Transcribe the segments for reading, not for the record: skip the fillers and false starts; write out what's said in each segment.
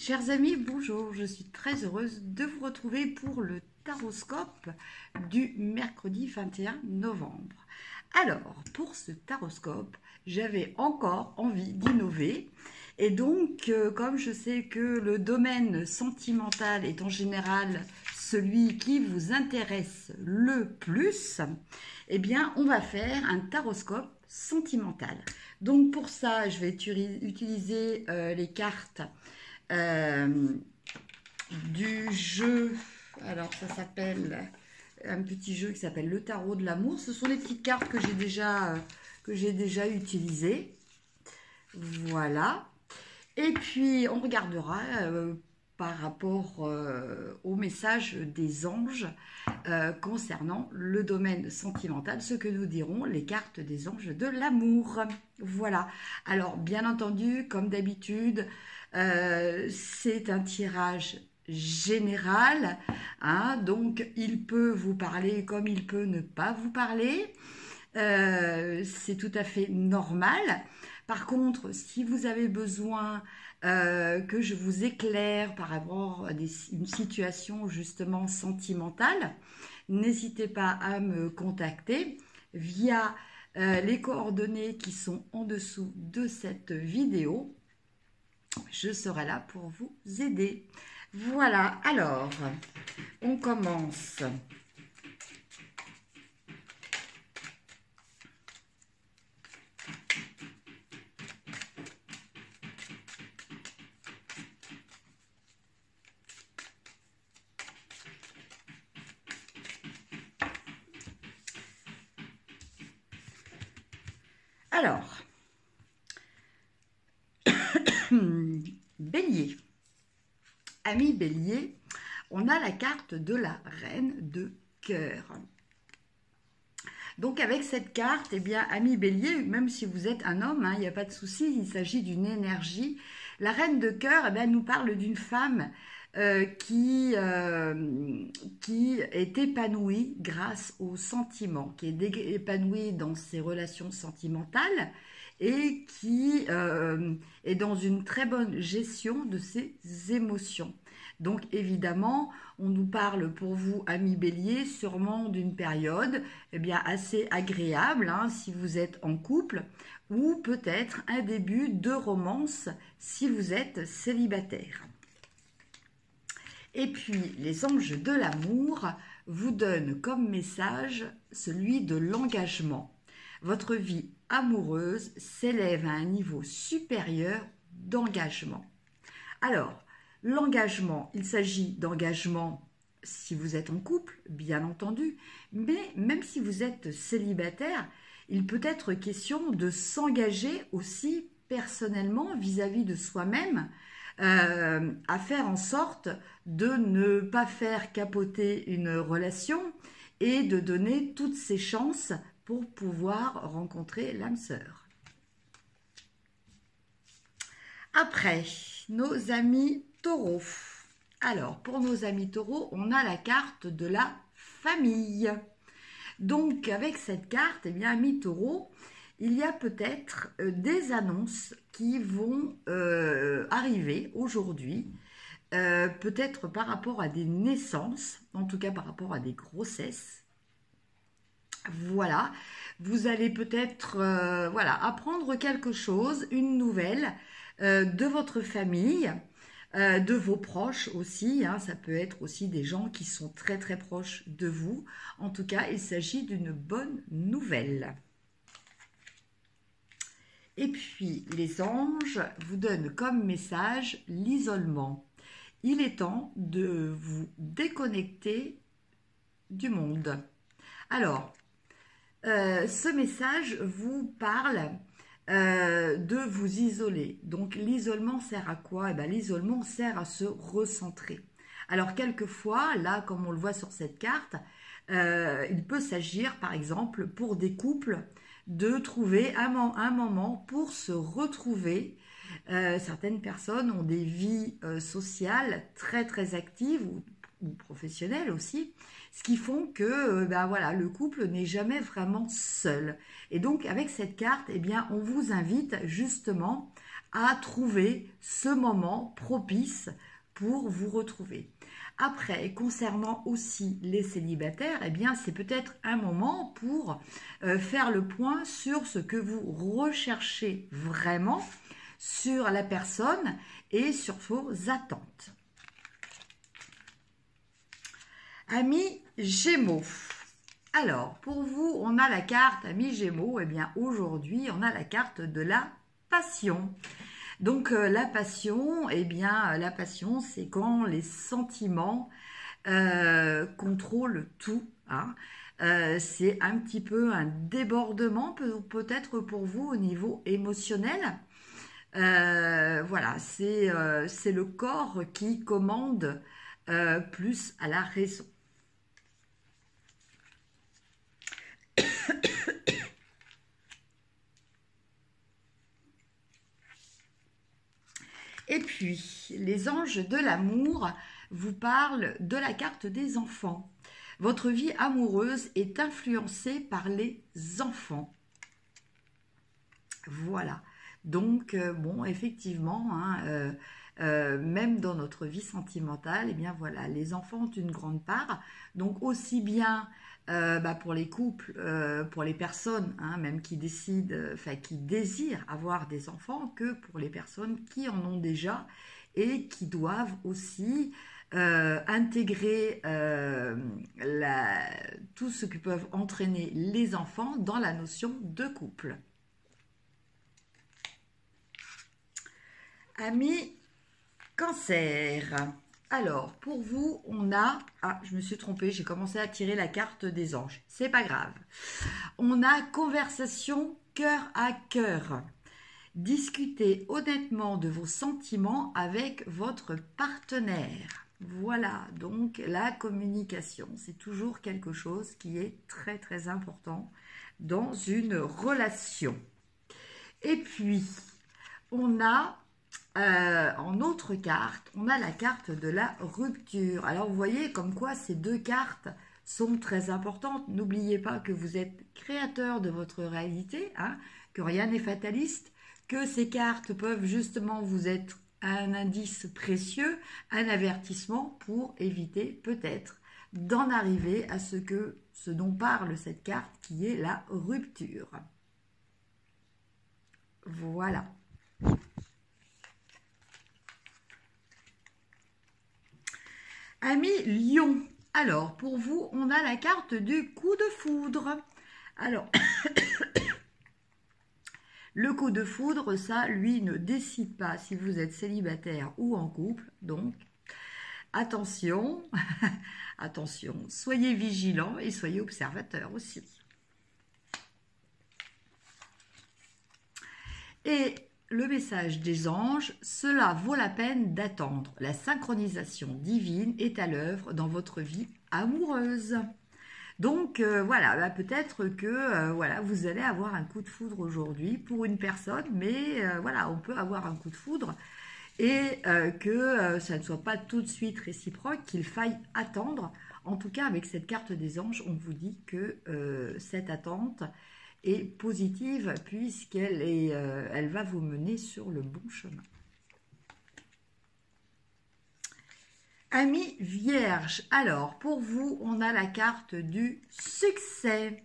Chers amis, bonjour, je suis très heureuse de vous retrouver pour le taroscope du mercredi 21 novembre. Alors, pour ce taroscope, j'avais encore envie d'innover et donc, comme je sais que le domaine sentimental est en général celui qui vous intéresse le plus, eh bien, on va faire un taroscope sentimental. Donc, pour ça, je vais utiliser les cartes euh, du jeu. Alors ça s'appelle un petit jeu qui s'appelle le tarot de l'amour. Ce sont les petites cartes que j'ai déjà utilisées. Voilà. Et puis on regardera par rapport au message des anges concernant le domaine sentimental, ce que nous diront les cartes des anges de l'amour. Voilà. Alors, bien entendu, comme d'habitude, c'est un tirage général, hein, donc il peut vous parler comme il peut ne pas vous parler. C'est tout à fait normal. Par contre, si vous avez besoin que je vous éclaire par rapport à une situation justement sentimentale, n'hésitez pas à me contacter via les coordonnées qui sont en dessous de cette vidéo. Je serai là pour vous aider. Voilà, alors, on commence. Alors, Bélier. Ami Bélier, on a la carte de la reine de cœur. Donc avec cette carte, eh bien, ami Bélier, même si vous êtes un homme, il n'y a pas de souci, il s'agit d'une énergie. La reine de cœur, eh bien, nous parle d'une femme qui est épanouie grâce aux sentiments, qui est épanouie dans ses relations sentimentales et qui est dans une très bonne gestion de ses émotions. Donc évidemment, on nous parle pour vous, amis Bélier, sûrement d'une période assez agréable si vous êtes en couple, ou peut-être un début de romance si vous êtes célibataire. Et puis, les anges de l'amour vous donnent comme message celui de l'engagement. Votre vie amoureuse s'élève à un niveau supérieur d'engagement. Alors, l'engagement, il s'agit d'engagement si vous êtes en couple, bien entendu, mais même si vous êtes célibataire, il peut être question de s'engager aussi personnellement vis-à-vis de soi-même, à faire en sorte de ne pas faire capoter une relation et de donner toutes ses chances pour pouvoir rencontrer l'âme sœur. Après, nos amis taureaux. Alors, pour nos amis taureaux, on a la carte de la famille. Donc, avec cette carte, eh bien, amis taureaux, il y a peut-être des annonces qui vont arriver aujourd'hui, peut-être par rapport à des naissances, en tout cas par rapport à des grossesses. Voilà, vous allez peut-être apprendre quelque chose, une nouvelle de votre famille, de vos proches aussi, ça peut être aussi des gens qui sont très très proches de vous. En tout cas, il s'agit d'une bonne nouvelle. Et puis, les anges vous donnent comme message l'isolement. Il est temps de vous déconnecter du monde. Alors, ce message vous parle de vous isoler. Donc l'isolement sert à quoi? L'isolement sert à se recentrer. Alors quelquefois, là comme on le voit sur cette carte, il peut s'agir par exemple pour des couples de trouver un moment pour se retrouver. Certaines personnes ont des vies sociales très très actives ou professionnelles aussi, ce qui font que le couple n'est jamais vraiment seul. Et donc avec cette carte, on vous invite justement à trouver ce moment propice pour vous retrouver. Après, concernant aussi les célibataires, eh bien, c'est peut-être un moment pour faire le point sur ce que vous recherchez vraiment sur la personne et sur vos attentes. Amis Gémeaux. Alors, pour vous, on a la carte Amis Gémeaux. Eh bien, aujourd'hui, on a la carte de la passion. Donc la passion, eh bien la passion c'est quand les sentiments contrôlent tout. Hein. C'est un petit peu un débordement peut-être pour vous au niveau émotionnel. Voilà, c'est le corps qui commande plus à la raison. Et puis, les anges de l'amour vous parlent de la carte des enfants. Votre vie amoureuse est influencée par les enfants. Voilà. Donc, bon, effectivement, hein, même dans notre vie sentimentale, eh bien voilà, les enfants ont une grande part. Donc, aussi bien pour les couples, pour les personnes, hein, même qui décident, qui désirent avoir des enfants, que pour les personnes qui en ont déjà et qui doivent aussi intégrer tout ce que peuvent entraîner les enfants dans la notion de couple. Amis Cancer. Alors, pour vous, on a... Ah, je me suis trompée, j'ai commencé à tirer la carte des anges. C'est pas grave. On a conversation cœur à cœur. Discutez honnêtement de vos sentiments avec votre partenaire. Voilà, donc la communication, c'est toujours quelque chose qui est très très important dans une relation. Et puis, on a... en autre carte, on a la carte de la rupture. Alors vous voyez comme quoi ces deux cartes sont très importantes. N'oubliez pas que vous êtes créateur de votre réalité, hein, que rien n'est fataliste, que ces cartes peuvent justement vous être un indice précieux, un avertissement pour éviter peut-être d'en arriver à ce dont parle cette carte qui est la rupture. Voilà. Amis Lion, alors pour vous, on a la carte du coup de foudre. Alors, le coup de foudre, ça, lui, ne décide pas si vous êtes célibataire ou en couple. Donc, attention, attention, soyez vigilants et soyez observateurs aussi. Et le message des anges, cela vaut la peine d'attendre. La synchronisation divine est à l'œuvre dans votre vie amoureuse. Donc voilà, peut-être que voilà, vous allez avoir un coup de foudre aujourd'hui pour une personne, mais voilà, on peut avoir un coup de foudre et que ça ne soit pas tout de suite réciproque, qu'il faille attendre. En tout cas, avec cette carte des anges, on vous dit que cette attente est positive puisqu'elle elle va vous mener sur le bon chemin. Amis Vierge, alors pour vous, on a la carte du succès.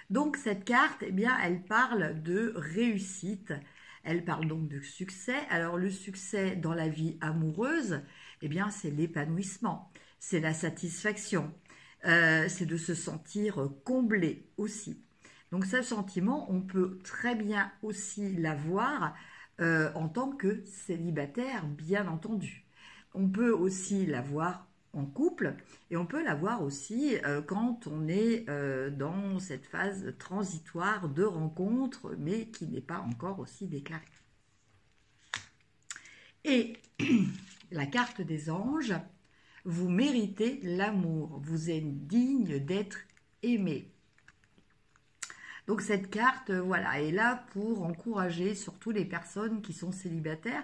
Donc cette carte, eh bien, elle parle de réussite. Elle parle donc de succès. Alors le succès dans la vie amoureuse, eh bien, c'est l'épanouissement, c'est la satisfaction, c'est de se sentir comblé aussi. Donc ce sentiment, on peut très bien aussi l'avoir en tant que célibataire, bien entendu. On peut aussi l'avoir en couple et on peut l'avoir aussi quand on est dans cette phase transitoire de rencontre, mais qui n'est pas encore aussi déclarée. Et la carte des anges, vous méritez l'amour, vous êtes digne d'être aimé. Donc cette carte, voilà, est là pour encourager surtout les personnes qui sont célibataires,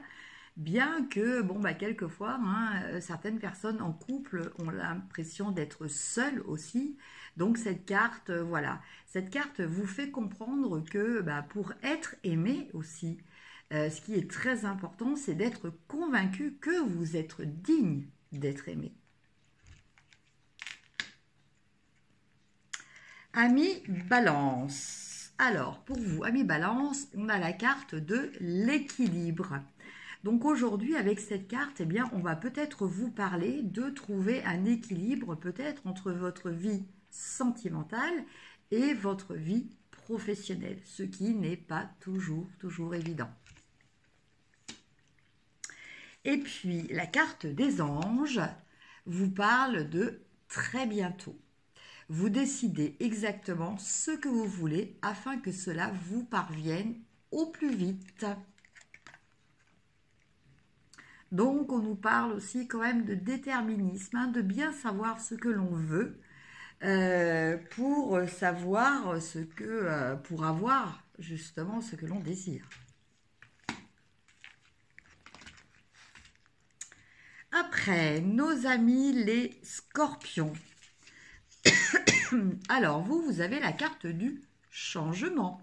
bien que, bon, quelquefois, hein, certaines personnes en couple ont l'impression d'être seules aussi. Donc cette carte, voilà, cette carte vous fait comprendre que pour être aimé aussi, ce qui est très important, c'est d'être convaincu que vous êtes digne d'être aimé. Ami Balance. Alors, pour vous, Ami Balance, on a la carte de l'équilibre. Donc aujourd'hui, avec cette carte, eh bien, on va peut-être vous parler de trouver un équilibre peut-être entre votre vie sentimentale et votre vie professionnelle, ce qui n'est pas toujours évident. Et puis, la carte des anges vous parle de très bientôt. Vous décidez exactement ce que vous voulez afin que cela vous parvienne au plus vite. Donc, on nous parle aussi quand même de déterminisme, hein, de bien savoir ce que l'on veut pour savoir ce que, pour avoir justement ce que l'on désire. Après, nos amis les scorpions. Alors, vous avez la carte du changement.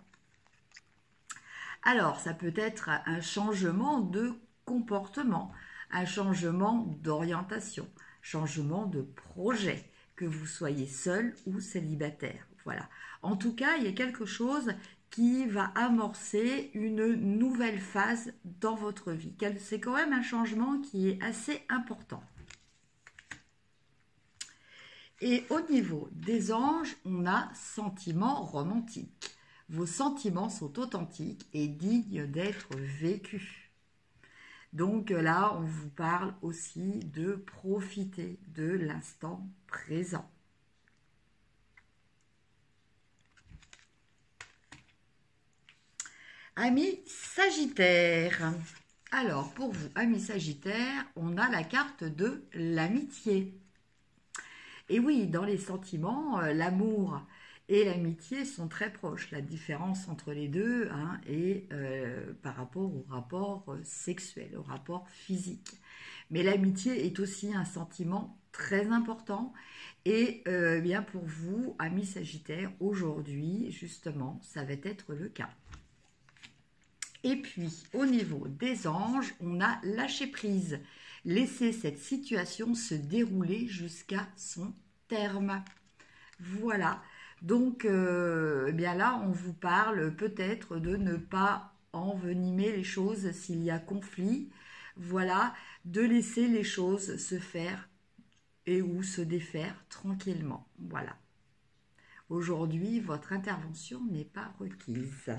Alors, ça peut être un changement de comportement, un changement d'orientation, changement de projet, que vous soyez seul ou célibataire. Voilà. En tout cas, il y a quelque chose qui va amorcer une nouvelle phase dans votre vie. C'est quand même un changement qui est assez important. Et au niveau des anges, on a sentiments romantiques. Vos sentiments sont authentiques et dignes d'être vécus. Donc là, on vous parle aussi de profiter de l'instant présent. Amis Sagittaire. Alors, pour vous, amis Sagittaire, on a la carte de l'amitié. Et oui, dans les sentiments, l'amour et l'amitié sont très proches. La différence entre les deux est par rapport au rapport sexuel, au rapport physique. Mais l'amitié est aussi un sentiment très important. Et bien pour vous, amis Sagittaires, aujourd'hui, justement, ça va être le cas. Et puis, au niveau des anges, on a lâché prise. Laissez cette situation se dérouler jusqu'à son terme. Voilà. Donc, bien là, on vous parle peut-être de ne pas envenimer les choses s'il y a conflit. Voilà, de laisser les choses se faire et ou se défaire tranquillement. Voilà. Aujourd'hui, votre intervention n'est pas requise.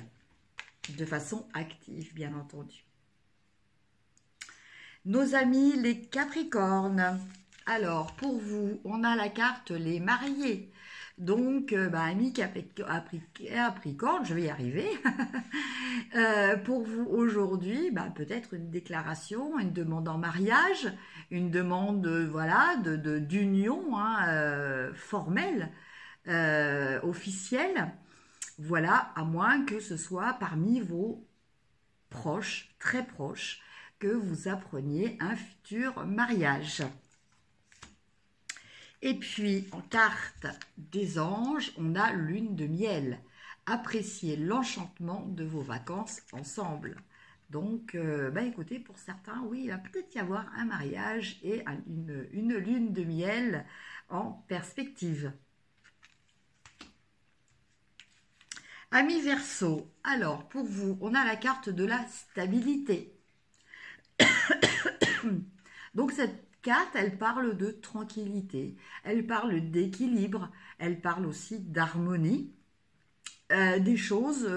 De façon active, bien entendu. Nos amis les Capricornes. Alors, pour vous, on a la carte les mariés. Donc, amis Capricorne, je vais y arriver. Pour vous, aujourd'hui, peut-être une déclaration, une demande en mariage, une demande d'union formelle, officielle. Voilà, à moins que ce soit parmi vos proches, très proches, que vous appreniez un futur mariage. Et puis, en carte des anges, on a lune de miel. Appréciez l'enchantement de vos vacances ensemble. Donc, écoutez, pour certains, oui, il va peut-être y avoir un mariage et une lune de miel en perspective. Amis Verseau, alors pour vous, on a la carte de la stabilité. Donc cette carte, elle parle de tranquillité, elle parle d'équilibre, elle parle aussi d'harmonie. Des choses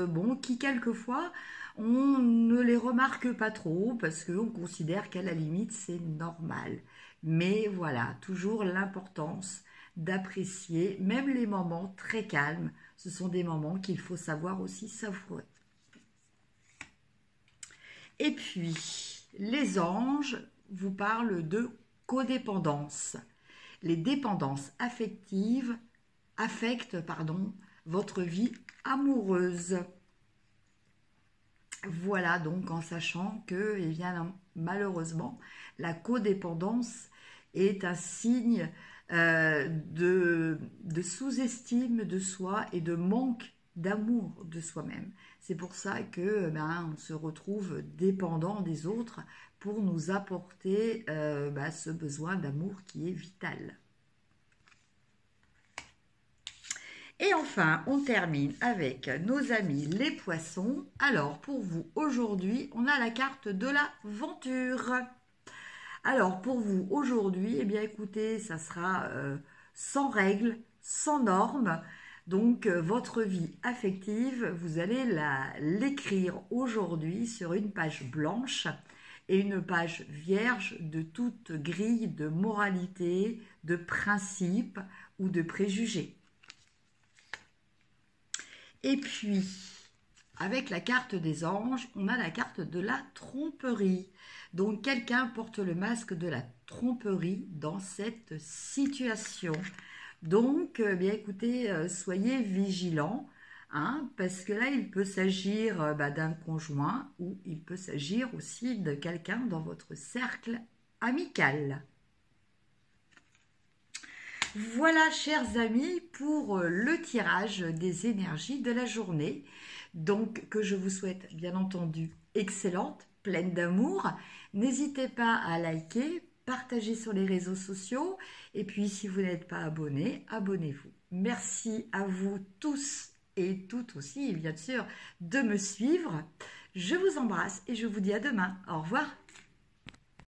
qui quelquefois, on ne les remarque pas trop parce qu'on considère qu'à la limite, c'est normal. Mais voilà, toujours l'importance d'apprécier même les moments très calmes. Ce sont des moments qu'il faut savoir aussi savourer. Et puis, les anges vous parlent de codépendance. Les dépendances affectives affectent votre vie amoureuse. Voilà, donc en sachant que, malheureusement, la codépendance est un signe de sous-estime de soi et de manque d'amour de soi-même. C'est pour ça que on se retrouve dépendant des autres pour nous apporter ce besoin d'amour qui est vital. Et enfin, on termine avec nos amis les poissons. Alors, pour vous, aujourd'hui, on a la carte de l'aventure. Alors, pour vous, aujourd'hui, eh bien, écoutez, ça sera sans règles, sans normes. Donc, votre vie affective, vous allez l'écrire aujourd'hui sur une page blanche et une page vierge de toute grille de moralité, de principes ou de préjugés. Et puis, avec la carte des anges, on a la carte de la tromperie. Donc, quelqu'un porte le masque de la tromperie dans cette situation. Donc, bien écoutez, soyez vigilants, hein, parce que là, il peut s'agir d'un conjoint ou il peut s'agir aussi de quelqu'un dans votre cercle amical. Voilà, chers amis, pour le tirage des énergies de la journée. Donc, que je vous souhaite, bien entendu, excellente, pleine d'amour. N'hésitez pas à liker, partager sur les réseaux sociaux. Et puis, si vous n'êtes pas abonné, abonnez-vous. Merci à vous tous et toutes aussi, bien sûr, de me suivre. Je vous embrasse et je vous dis à demain. Au revoir.